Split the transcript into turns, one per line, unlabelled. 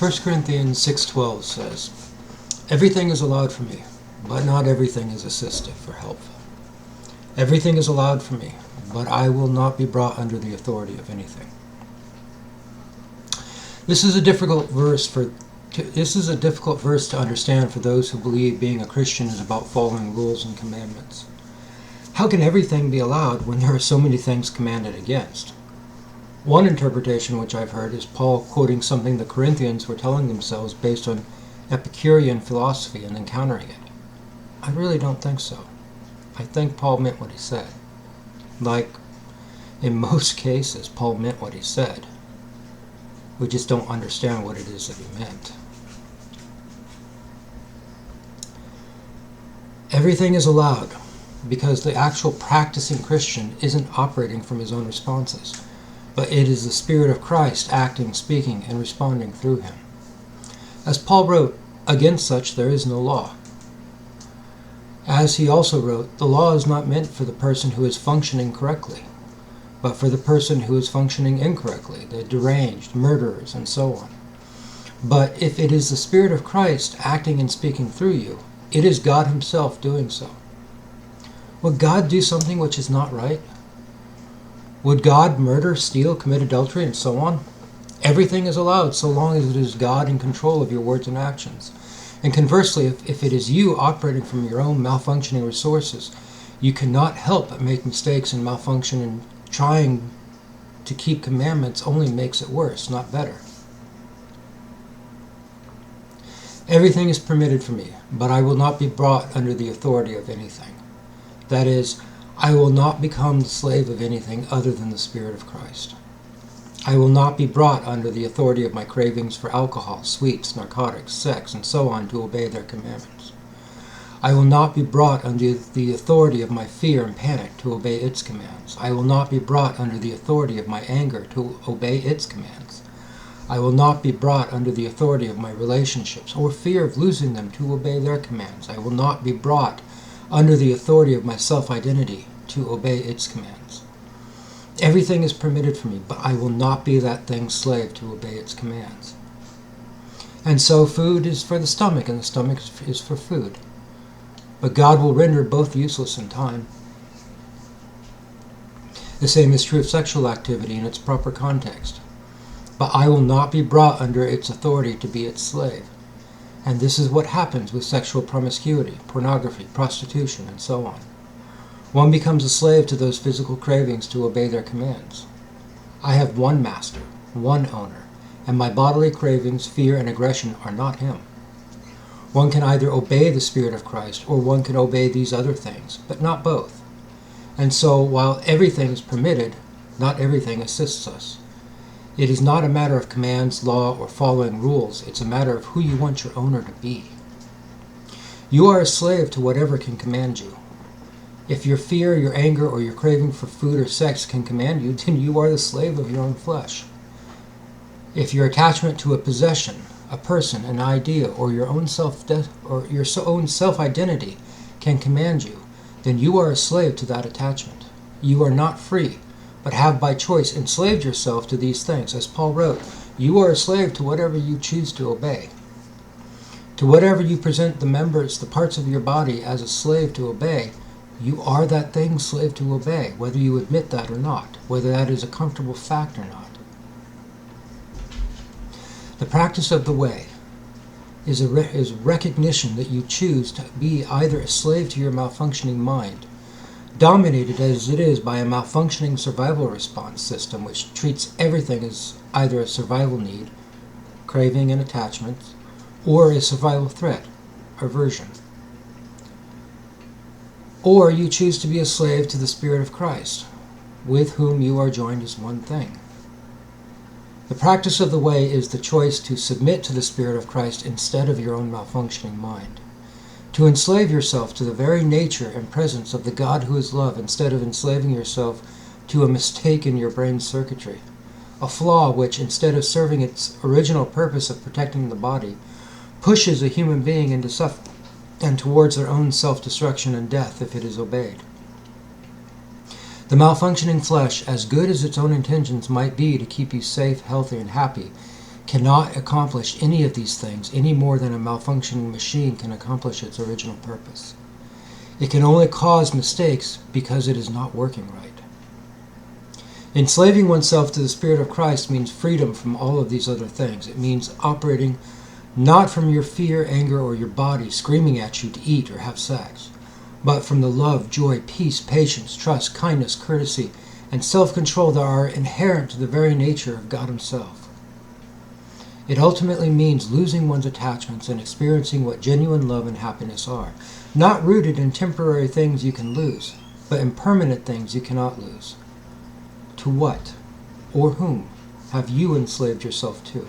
1 Corinthians 6:12 says, "Everything is allowed for me, but not everything is assistive or helpful. Everything is allowed for me, but I will not be brought under the authority of anything." This is a difficult verse to understand for those who believe being a Christian is about following rules and commandments. How can everything be allowed when there are so many things commanded against? One interpretation which I've heard is Paul quoting something the Corinthians were telling themselves based on Epicurean philosophy and then countering it. I really don't think so. I think Paul meant what he said. Like, in most cases, Paul meant what he said. We just don't understand what it is that he meant. Everything is allowed because the actual practicing Christian isn't operating from his own responses, but it is the Spirit of Christ acting, speaking, and responding through him. As Paul wrote, "Against such there is no law." As he also wrote, the law is not meant for the person who is functioning correctly, but for the person who is functioning incorrectly, the deranged, murderers, and so on. But if it is the Spirit of Christ acting and speaking through you, it is God himself doing so. Would God do something which is not right? Would God murder, steal, commit adultery, and so on? Everything is allowed so long as it is God in control of your words and actions. And conversely, if it is you operating from your own malfunctioning resources, you cannot help but make mistakes and malfunction, and trying to keep commandments only makes it worse, not better. Everything is permitted for me, but I will not be brought under the authority of anything. That is, I will not become the slave of anything other than the Spirit of Christ. I will not be brought under the authority of my cravings for alcohol, sweets, narcotics, sex, and so on to obey their commandments. I will not be brought under the authority of my fear and panic to obey its commands. I will not be brought under the authority of my anger to obey its commands. I will not be brought under the authority of my relationships or fear of losing them to obey their commands. I will not be brought under the authority of my self-identity to obey its commands. Everything is permitted for me, but I will not be that thing's slave to obey its commands. And so food is for the stomach, and the stomach is for food. But God will render both useless in time. The same is true of sexual activity in its proper context. But I will not be brought under its authority to be its slave. And this is what happens with sexual promiscuity, pornography, prostitution, and so on. One becomes a slave to those physical cravings to obey their commands. I have one master, one owner, and my bodily cravings, fear, and aggression are not him. One can either obey the Spirit of Christ, or one can obey these other things, but not both. And so, while everything is permitted, not everything assists us. It is not a matter of commands, law, or following rules. It's a matter of who you want your owner to be. You are a slave to whatever can command you. If your fear, your anger, or your craving for food or sex can command you, then you are the slave of your own flesh. If your attachment to a possession, a person, an idea, or your own self-identity can command you, then you are a slave to that attachment. You are not free, but have by choice enslaved yourself to these things. As Paul wrote, you are a slave to whatever you choose to obey. To whatever you present the parts of your body as a slave to obey, you are that thing slave to obey, whether you admit that or not, whether that is a comfortable fact or not. The practice of the way is recognition that you choose to be either a slave to your malfunctioning mind, dominated as it is by a malfunctioning survival response system which treats everything as either a survival need, craving and attachment, or a survival threat, aversion. Or you choose to be a slave to the Spirit of Christ, with whom you are joined as one thing. The practice of the way is the choice to submit to the Spirit of Christ instead of your own malfunctioning mind, to enslave yourself to the very nature and presence of the God who is love instead of enslaving yourself to a mistake in your brain's circuitry, a flaw which, instead of serving its original purpose of protecting the body, pushes a human being into suffering and towards their own self-destruction and death if it is obeyed. The malfunctioning flesh, as good as its own intentions might be to keep you safe, healthy, and happy, cannot accomplish any of these things any more than a malfunctioning machine can accomplish its original purpose. It can only cause mistakes because it is not working right. Enslaving oneself to the Spirit of Christ means freedom from all of these other things. It means operating not from your fear, anger, or your body screaming at you to eat or have sex, but from the love, joy, peace, patience, trust, kindness, courtesy, and self-control that are inherent to the very nature of God Himself. It ultimately means losing one's attachments and experiencing what genuine love and happiness are, not rooted in temporary things you can lose, but in permanent things you cannot lose. To what or whom have you enslaved yourself to?